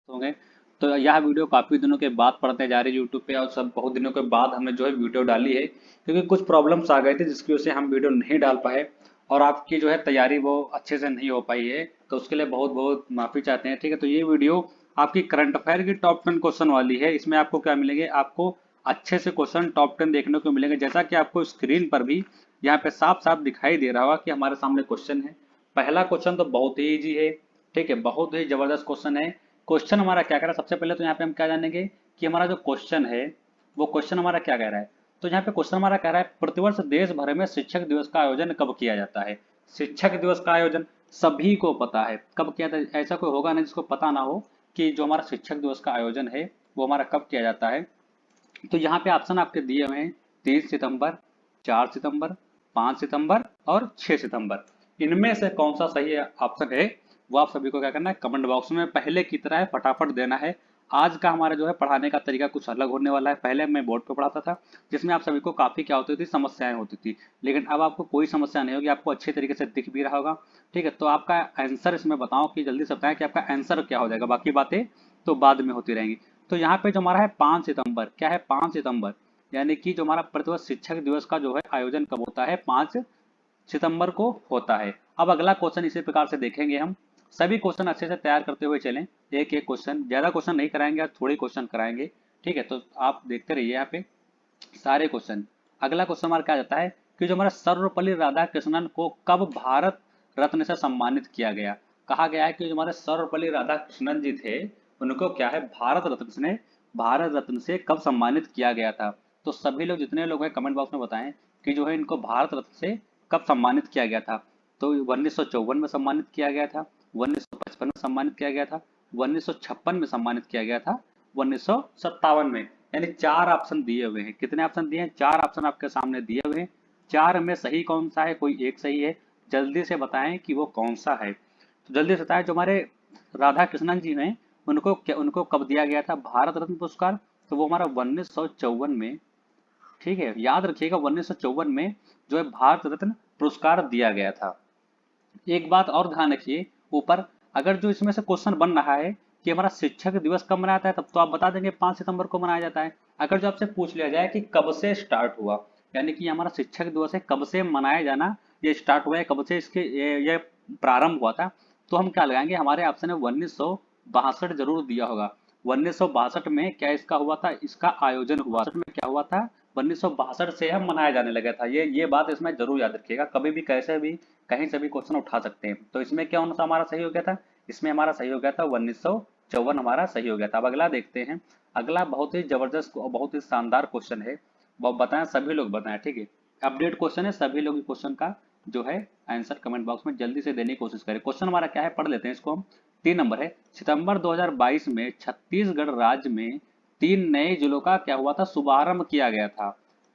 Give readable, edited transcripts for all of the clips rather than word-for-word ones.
होंगे। तो यह वीडियो काफ़ी दिनों के बाद पड़ने जा रही है यूट्यूब पे, और सब बहुत दिनों के बाद हमने जो है वीडियो डाली है, क्योंकि कुछ प्रॉब्लम्स आ गए थे जिसकी वजह से हम वीडियो नहीं डाल पाए और आपकी जो है तैयारी वो अच्छे से नहीं हो पाई है। तो उसके लिए बहुत बहुत माफ़ी चाहते हैं। ठीक है, तो ये वीडियो आपकी करंट अफेयर की टॉप 10 क्वेश्चन वाली है। इसमें आपको क्या मिलेंगे, आपको अच्छे से क्वेश्चन टॉप 10 देखने को मिलेंगे, जैसा कि आपको स्क्रीन पर भी यहाँ पे साफ साफ दिखाई दे रहा होगा कि हमारे सामने क्वेश्चन है। पहला क्वेश्चन तो बहुत ही ईजी है। ठीक है, बहुत ही जबरदस्त क्वेश्चन है। क्वेश्चन हमारा क्या कह रहा है, सबसे पहले तो यहाँ पे हम क्या जानेंगे कि हमारा जो क्वेश्चन है वो क्वेश्चन हमारा क्या कह रहा है। तो यहाँ पे क्वेश्चन हमारा कह रहा है, प्रतिवर्ष देश भर में शिक्षक दिवस का आयोजन कब किया जाता है। शिक्षक दिवस का आयोजन सभी को पता है कब किया जाता है, ऐसा कोई होगा नहीं जिसको पता ना हो कि जो हमारा शिक्षक दिवस का आयोजन है वो हमारा कब किया जाता है। तो यहाँ पे ऑप्शन आपके दिए हुए हैं 30 सितंबर, 4 सितंबर, 5 सितंबर और 6 सितंबर। इनमें से कौन सा सही ऑप्शन है वो आप सभी को क्या करना है, कमेंट बॉक्स में पहले की तरह है फटाफट देना है। आज का हमारा जो है पढ़ाने का तरीका कुछ अलग होने वाला है। पहले मैं बोर्ड पे पढ़ाता था जिसमें आप सभी को काफी क्या होती थी, समस्याएं होती थी, लेकिन अब आपको कोई समस्या नहीं होगी, आपको अच्छे तरीके से दिख भी रहा होगा। ठीक है, तो आपका आंसर इसमें बताओ कि जल्दी से बताएं कि आपका आंसर क्या हो जाएगा, बाकी बातें तो बाद में होती रहेंगी। तो यहाँ पे जो हमारा है 5 सितंबर, क्या है 5 सितंबर, यानी कि जो हमारा प्रतिवर्ष शिक्षक दिवस का जो है आयोजन कब होता है, 5 सितंबर को होता है। अब अगला क्वेश्चन इसी प्रकार से देखेंगे हम। सभी क्वेश्चन अच्छे से तैयार करते हुए चलें, एक एक क्वेश्चन, ज्यादा क्वेश्चन नहीं कराएंगे, आज थोड़े क्वेश्चन कराएंगे। ठीक है, तो आप देखते रहिए यहाँ पे सारे क्वेश्चन। अगला क्वेश्चन हमारा क्या जाता है कि जो हमारा सर्वपल्ली राधाकृष्णन को कब भारत रत्न से सम्मानित किया गया। कहा गया है कि जो हमारे सर्वपल्ली राधाकृष्णन जी थे उनको क्या है, भारत रत्न से कब सम्मानित किया गया था। तो सभी लोग जितने लोग हैं कमेंट बॉक्स में बताएं कि जो है इनको भारत रत्न से कब सम्मानित किया गया था। तो 1954 में सम्मानित किया गया था, 1955 में सम्मानित किया गया था, 1956 में सम्मानित किया गया था, 1957 में। यानी चार ऑप्शन दिए हुए हैं। कितने ऑप्शन दिए हैं, चार ऑप्शन आपके सामने दिए हुए हैं। चार में सही कौन सा है, कोई एक सही है। जल्दी से बताएं कि वो कौन सा है। तो जल्दी से बताएं, जो हमारे राधा कृष्णन जी हैं उनको कब दिया गया था भारत रत्न पुरस्कार। तो वो हमारा 1954 में। ठीक है, याद रखिएगा 1954 में जो है भारत रत्न पुरस्कार दिया गया था। एक बात और ध्यान रखिए ऊपर, अगर जो इसमें से क्वेश्चन बन रहा है कि हमारा शिक्षक दिवस कब मनाया जाता है, तब तो आप बता देंगे 5 सितंबर को मनाया जाता है। अगर जो आपसे पूछ लिया जाए कि कब से स्टार्ट हुआ, यानी कि हमारा शिक्षक दिवस है कब से मनाया जाना, ये स्टार्ट हुआ है कब से, इसके ये प्रारंभ हुआ था, तो हम क्या लगाएंगे, हमारे ऑप्शन में 1962 जरूर दिया होगा। 1962 में क्या इसका हुआ था, इसका आयोजन हुआ 62 में क्या हुआ था, 1962 से हम मनाया जाने लगा था। ये बात इसमें जरूर याद रखिएगा, कभी भी कैसे भी कहीं से भी क्वेश्चन उठा सकते हैं। तो इसमें क्या सा हमारा सही हो गया था, इसमें हमारा सही हो गया था 1954 हमारा सही हो गया था। अब अगला देखते हैं। अगला बहुत ही जबरदस्त और बहुत ही शानदार क्वेश्चन है, वो बताएं, सभी लोग बताएं। ठीक है, अपडेट क्वेश्चन है, सभी लोग क्वेश्चन का जो है आंसर कमेंट बॉक्स में जल्दी से देने की कोशिश करें। क्वेश्चन हमारा क्या है, पढ़ लेते हैं इसको हम। 3 नंबर है, सितंबर 2022 में छत्तीसगढ़ राज्य में 3 नए जिलों का क्या हुआ था, शुभारंभ किया गया था।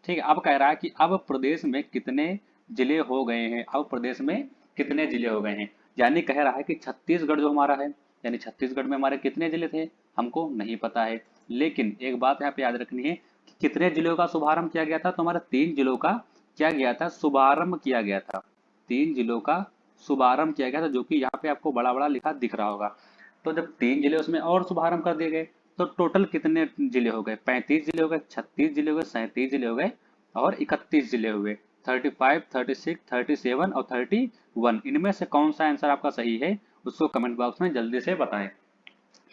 ठीक है, अब कह रहा है कि अब प्रदेश में कितने जिले हो गए हैं, अब प्रदेश में कितने जिले हो गए हैं। यानी कह रहा है कि छत्तीसगढ़ जो हमारा है, यानी छत्तीसगढ़ में हमारे कितने जिले थे, हमको नहीं पता है। लेकिन एक बात यहाँ पे याद रखनी है कि कितने जिलों का शुभारंभ किया गया था, तो हमारे 3 जिलों का क्या गया था, शुभारंभ किया गया था। 3 जिलों का शुभारंभ किया गया था, जो कि यहाँ पे आपको बड़ा बड़ा लिखा दिख रहा होगा। तो जब 3 जिले उसमें और शुभारंभ कर दिए गए, तो टोटल कितने जिले हो गए, 35 जिले हो गए, 36 जिले हो गए, 37 जिले हो गए और 31 जिले हुए। 35, 36, 37 और 31, इनमें से कौन सा आंसर आपका सही है उसको कमेंट बॉक्स में जल्दी से बताएं,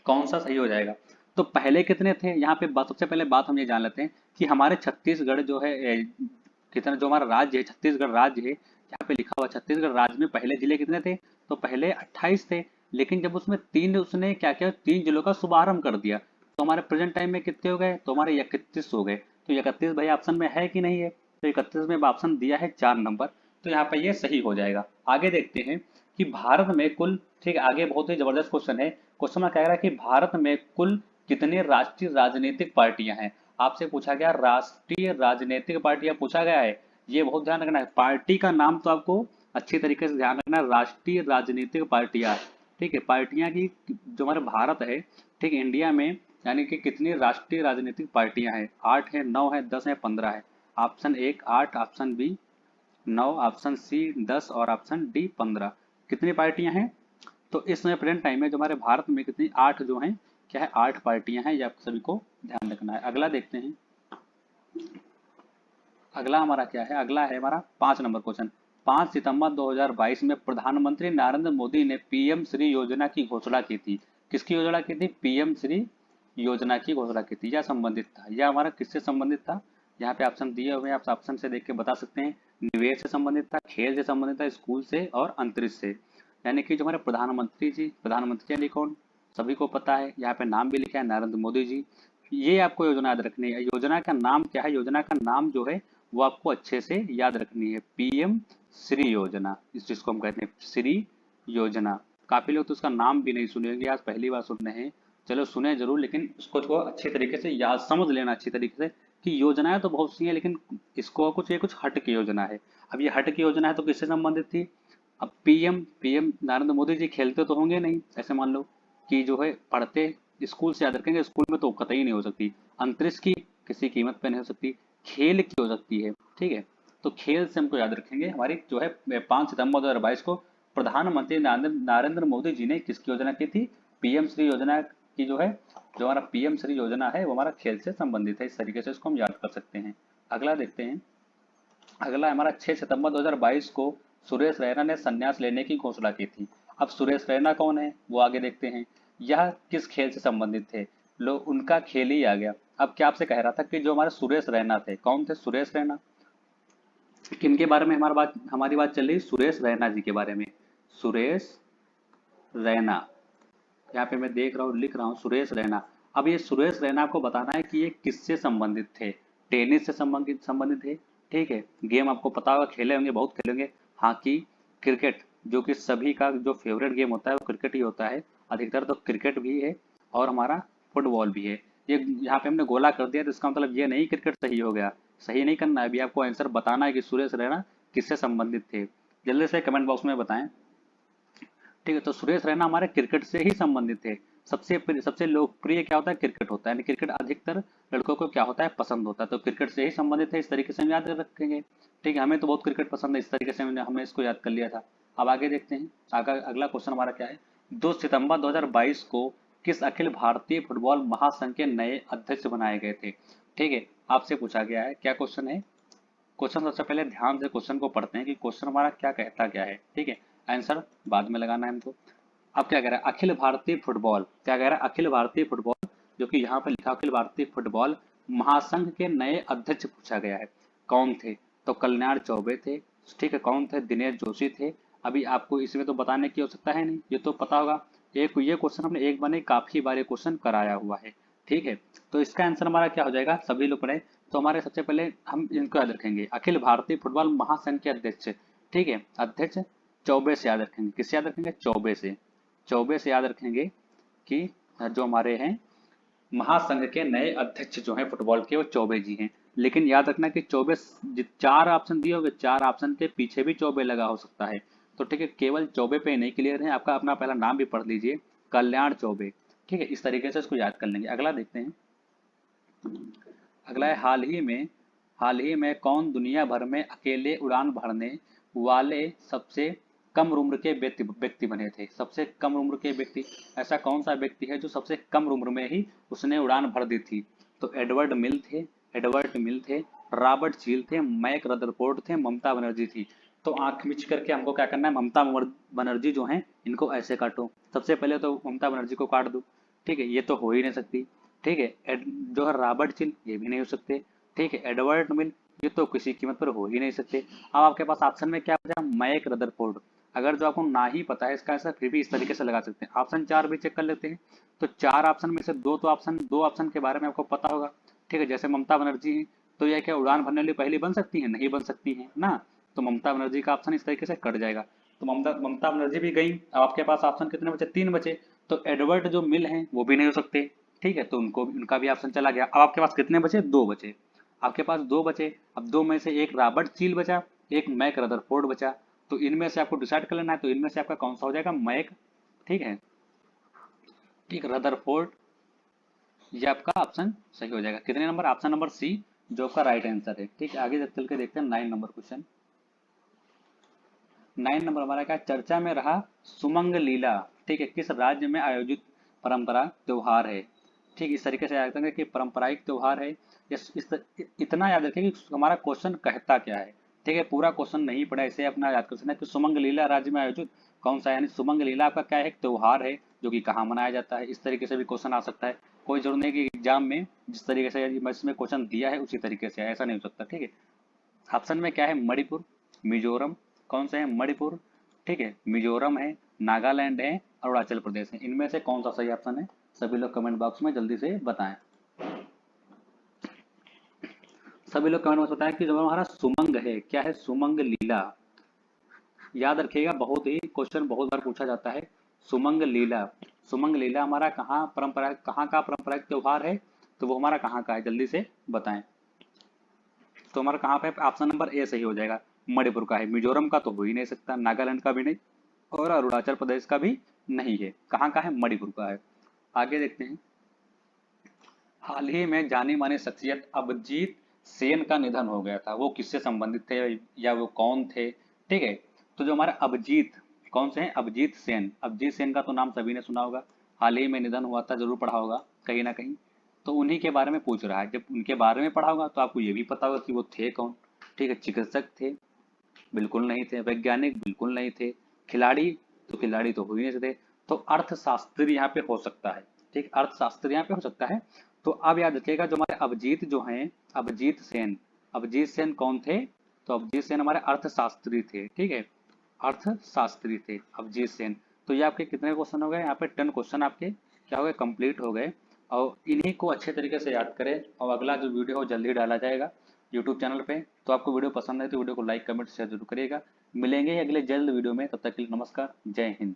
कौन सा सही हो जाएगा। तो पहले कितने थे, यहाँ पे सबसे पहले बात हम ये जान लेते हैं कि हमारे छत्तीसगढ़ जो है कितना, जो हमारा राज्य है छत्तीसगढ़ राज्य है, यहाँ पे लिखा हुआ छत्तीसगढ़ राज्य में पहले जिले कितने थे, तो पहले 28 थे। लेकिन जब उसमें उसने क्या किया, 3 जिलों का शुभारंभ कर दिया, तो हमारे प्रेजेंट टाइम में कितने हो गए, तो हमारे 31 हो गए। तो 31 भाई ऑप्शन में है कि नहीं है, तो 31 में ऑप्शन दिया है 4 नंबर, तो यहाँ पे ये सही हो जाएगा। आगे देखते हैं कि भारत में कुल, ठीक है, आगे बहुत ही जबरदस्त क्वेश्चन है। क्वेश्चन में कह रहा है कि भारत में कुल कितने राष्ट्रीय राजनीतिक पार्टियां हैं। आपसे पूछा गया राष्ट्रीय राजनीतिक पार्टियां पूछा गया है, ये बहुत ध्यान रखना है। पार्टी का नाम तो आपको अच्छी तरीके से ध्यान रखना है, राष्ट्रीय राजनीतिक पार्टियां। ठीक है, पार्टियां की जो हमारे भारत है, ठीक इंडिया में, यानी कि कितनी राष्ट्रीय राजनीतिक पार्टियां हैं, 8 है, 9 है, 10 है, 15 है। ऑप्शन एक 8, ऑप्शन बी 9, ऑप्शन सी 10 और ऑप्शन डी 15। कितनी पार्टियां हैं, तो इस समय प्रेजेंट टाइम में जो हमारे भारत में कितनी, 8 जो हैं क्या है, 8 पार्टियां हैं, ये आप सभी को ध्यान रखना है। अगला देखते हैं, अगला हमारा क्या है, अगला है हमारा 5 नंबर क्वेश्चन। 5 सितंबर 2022 में प्रधानमंत्री नरेंद्र मोदी ने पीएम श्री योजना की घोषणा की थी। किसकी योजना की थी, पीएम श्री योजना की घोषणा की थी। यह संबंधित था, यह हमारा किससे संबंधित था, यहाँ पे ऑप्शन दिए हुए हैं, आप ऑप्शन से देख के बता सकते हैं। निवेश से संबंधित था, खेल से संबंधित था, स्कूल से और अंतरिक्ष से। यानी कि जो हमारे प्रधानमंत्री जी कौन, सभी को पता है, यहाँ पे नाम भी लिखा है नरेंद्र मोदी जी। ये आपको योजना याद रखनी है। योजना का नाम क्या है, योजना का नाम जो है वो आपको अच्छे से याद रखनी है, पीएम श्री योजना, इस चीज को हम कहते हैं श्री योजना। काफी लोग तो उसका नाम भी नहीं सुनेंगे, आज पहली बार सुन रहे हैं। चलो सुने जरूर, लेकिन उसको तो अच्छे तरीके से याद समझ लेना अच्छी तरीके से कि योजनाएं तो बहुत सी हैं, लेकिन इसको कुछ ये कुछ हट की योजना है। अब ये हट की योजना है तो किससे संबंधित थी, अब पीएम पीएम नरेंद्र मोदी जी खेलते तो होंगे नहीं, ऐसे मान लो कि जो है पढ़ते, स्कूल से याद रखेंगे, स्कूल में तो कतई नहीं हो सकती। अंतरिक्ष की किसी कीमत पे नहीं हो सकती, खेल की हो सकती है, ठीक है। तो खेल से हमको याद रखेंगे, हमारी जो है 5 सितंबर 2022 को प्रधानमंत्री नरेंद्र मोदी जी ने किसकी योजना की थी, पीएम श्री योजना की। जो है जो हमारा पीएम श्री योजना है वो हमारा खेल से संबंधित है, इस तरीके से इसको हम याद कर सकते हैं। अगला देखते हैं, अगला हमारा 6 सितंबर 2022 को सुरेश रैना ने संन्यास लेने की घोषणा की थी। अब सुरेश रैना कौन है वो आगे देखते हैं। यह किस खेल से संबंधित थे, लो उनका खेल ही आ गया। अब क्या आपसे कह रहा था कि जो हमारे सुरेश रैना थे, कौन थे सुरेश रैना, किनके बारे में हमारी बात चल रही, सुरेश रैना जी के बारे में। सुरेश रैना, यहाँ पे मैं देख रहा हूँ, लिख रहा हूँ सुरेश रैना। अब ये सुरेश रैना को बताना है कि ये किससे संबंधित थे, टेनिस से संबंधित संबंधित है, ठीक है। गेम आपको पता होगा, खेले होंगे, बहुत खेले होंगे। हॉकी, क्रिकेट, जो कि सभी का जो फेवरेट गेम होता है वो क्रिकेट ही होता है, अधिकतर तो क्रिकेट भी है और हमारा फुटबॉल भी है। ये यहाँ पे हमने गोला कर दिया तो इसका मतलब ये नहीं क्रिकेट सही हो गया, सही नहीं करना है, अभी आपको आंसर बताना है कि सुरेश रैना किससे संबंधित थे। जल्दी से कमेंट बॉक्स में बताएं, ठीक है। तो सुरेश रैना हमारे क्रिकेट से ही संबंधित थे। सबसे लोकप्रिय क्या होता है, क्रिकेट होता है, यानी क्रिकेट अधिकतर लड़कों को क्या होता है, पसंद होता है, तो क्रिकेट से ही संबंधित है, इस तरीके से हम याद रखेंगे, ठीक है। हमें तो बहुत क्रिकेट पसंद है, इस तरीके से हमने इसको याद कर लिया था। अब आगे देखते हैं, अगला क्वेश्चन हमारा क्या है, 2 सितंबर 2022 को किस अखिल भारतीय फुटबॉल महासंघ के नए अध्यक्ष बनाए गए थे, ठीक है। आपसे पूछा गया है, क्या क्वेश्चन है, क्वेश्चन सबसे पहले ध्यान से क्वेश्चन को पढ़ते हैं कि क्वेश्चन हमारा क्या कहता क्या है, ठीक है। आंसर बाद में लगाना है हमको। अब क्या कह रहा है, अखिल भारतीय फुटबॉल, क्या कह रहा है, अखिल भारतीय फुटबॉल, जो कि यहाँ पे लिखा अखिल भारतीय फुटबॉल महासंघ के नए अध्यक्ष पूछा गया है, कौन थे, तो कल्याण चौबे थे, ठीक है। कौन थे, दिनेश जोशी थे। अभी आपको इसमें तो बताने की आवश्यकता है नहीं, ये तो पता होगा। ये क्वेश्चन हमने एक बार नहीं काफी बार ये क्वेश्चन कराया हुआ है, ठीक है। तो इसका आंसर हमारा क्या हो जाएगा, सभी लोग पढ़े तो हमारे सबसे पहले हम इनको याद रखेंगे, अखिल भारतीय फुटबॉल महासंघ के अध्यक्ष, ठीक है। अध्यक्ष चौबे से याद रखेंगे, किससे याद रखेंगे, चौबे से, चौबे से याद रखेंगे कि जो हमारे हैं महासंघ के नए अध्यक्ष जो हैं फुटबॉल के, वो चौबे जी हैं। लेकिन याद रखना कि चौबे, 4 ऑप्शन दिए होंगे, 4 ऑप्शन के पीछे भी चौबे लगा हो सकता है, तो ठीक है, केवल चौबे पे नहीं क्लियर है, आपका अपना पहला नाम भी पढ़ लीजिए, कल्याण चौबे, ठीक है। इस तरीके से इसको याद कर लेंगे। अगला देखते हैं, अगला है हाल ही में कौन दुनिया भर में अकेले उड़ान भरने वाले सबसे कम उम्र के व्यक्ति बने थे, सबसे कम उम्र के व्यक्ति, ऐसा कौन सा व्यक्ति है जो सबसे कम उम्र में ही उसने उड़ान भर दी थी, तो एडवर्ड मिल थे, रॉबर्ट चील थे, मैक रदरफोर्ड थे, ममता बनर्जी थी। तो आंख मिच करके हमको क्या करना है, ममता बनर्जी जो हैं इनको ऐसे काटो, सबसे पहले तो ममता बनर्जी को काट दो, ठीक है, ये तो हो ही नहीं सकती, ठीक है। जो है रॉबर्ट चिल, ये भी नहीं हो सकते, ठीक है। एडवर्ड मिल, ये तो किसी कीमत पर हो ही नहीं सकते। अब आपके पास ऑप्शन में क्या बचा, मैक रदरफोर्ड। अगर जो आपको ना ही पता है इसका आंसर, फिर भी इस तरीके से लगा सकते हैं, ऑप्शन 4 भी चेक कर लेते हैं। तो 4 ऑप्शन में से दो ऑप्शन के बारे में आपको पता होगा, ठीक है। जैसे ममता बनर्जी है, तो यह क्या उड़ान भरने वाली पहली बन सकती है, नहीं बन सकती है ना, तो ममता बनर्जी का ऑप्शन इस तरीके से कट जाएगा। तो ममता बनर्जी भी गई। अब आपके पास ऑप्शन कितने बचे, 3 बचे। तो एडवर्ड जो मिल हैं वो भी नहीं हो सकते, ठीक है, तो उनका भी ऑप्शन चला गया। अब आपके पास कितने बचे, 2 बचे, आपके पास 2 बचे। अब 2 में से एक रॉबर्ट चील बचा, एक मैक रदरफोर्ड बचा, तो इनमें से आपको डिसाइड कर लेना है, तो इनमें से आपका कौन सा हो जाएगा, मैक, ठीक है, ठीक, रदरफोर्ड, ये आपका ऑप्शन सही हो जाएगा। कितने नंबर, ऑप्शन नंबर सी जो आपका राइट आंसर है, ठीक है। आगे चल के देखते हैं 9 नंबर क्वेश्चन। 9 नंबर हमारा क्या, चर्चा में रहा सुमंग लीला, ठीक है, किस राज्य में आयोजित परंपरा त्योहार है। ठीक इस तरीके से याद करेंगे कि पारंपरिक त्योहार है। इतना याद रखें कि हमारा क्वेश्चन कहता क्या है। ठीक है, पूरा क्वेश्चन नहीं पढ़ा, इसे अपना याद कर सकते हैं कि सुमंग लीला राज्य में आयोजित कौन सा है, यानी सुमंग लीला आपका क्या है, एक त्योहार है जो कि कहाँ मनाया जाता है। इस तरीके से भी क्वेश्चन आ सकता है। कोई जरूर नहीं कि एग्जाम में जिस तरीके से इसमें क्वेश्चन दिया है उसी तरीके से है, ऐसा नहीं हो सकता। ठीक है, ऑप्शन में क्या है, मणिपुर, मिजोरम, कौन सा है, मणिपुर, ठीक है, मिजोरम है, नागालैंड है, अरुणाचल प्रदेश है। इनमें से कौन सा सही ऑप्शन है, सभी लोग कमेंट बॉक्स में जल्दी से बताएं। सभी लोग कमेंट बॉक्स में बताएं कि जो हमारा सुमंग है क्या है, सुमंग लीला। याद रखिएगा, बहुत ही क्वेश्चन बहुत बार पूछा जाता है। सुमंग लीला, सुमंग लीला हमारा कहाँ परंपरा, कहाँ का पारंपरिक त्योहार है, तो वो हमारा कहाँ का है, जल्दी से बताएं। तो हमारा कहाँ पे ऑप्शन नंबर ए सही हो जाएगा, मणिपुर का है। मिजोरम का तो हो ही नहीं सकता, नागालैंड का भी नहीं, और अरुणाचल प्रदेश का भी नहीं है। कहाँ का है, मणिपुर का है। आगे देखते हैं। हाल ही में जानी मानी शख्सियत अभिजीत सेन का निधन हो गया था, वो किससे संबंधित थे या वो कौन थे। ठीक है, तो जो हमारा अभिजीत, कौन से हैं, अभिजीत सेन, अभिजीत सेन का तो नाम सभी ने सुना होगा, हाल ही में निधन हुआ था, जरूर पढ़ा होगा कहीं ना कहीं। तो उन्हीं के बारे में पूछ रहा है, जब उनके बारे में पढ़ा होगा तो आपको ये भी पता होगा कि वो थे कौन। ठीक है, चिकित्सक थे, बिल्कुल नहीं थे, वैज्ञानिक बिल्कुल नहीं थे, खिलाड़ी, तो खिलाड़ी तो हो ही नहीं सकते, तो अर्थशास्त्री यहाँ पे हो सकता है। ठीक, अर्थशास्त्री यहाँ पे हो सकता है। तो अब याद रखिएगा, जो हमारे अभिजीत जो हैं, अभिजीत सेन, अभिजीत सेन कौन थे, तो अभिजीत सेन हमारे अर्थशास्त्री थे। ठीक है, अर्थशास्त्री थे अभिजीत सेन। तो ये आपके कितने क्वेश्चन हो गए, यहाँ पे 10 क्वेश्चन आपके क्या हो गए, कंप्लीट हो गए। और इन्हीं को अच्छे तरीके से याद करें, और अगला जो वीडियो हो जल्दी डाला जाएगा यूट्यूब चैनल पे। तो आपको वीडियो पसंद है तो वीडियो को लाइक कमेंट शेयर जरूर करिएगा। मिलेंगे अगले जल्द वीडियो में, तब तक के लिए नमस्कार, जय हिंद।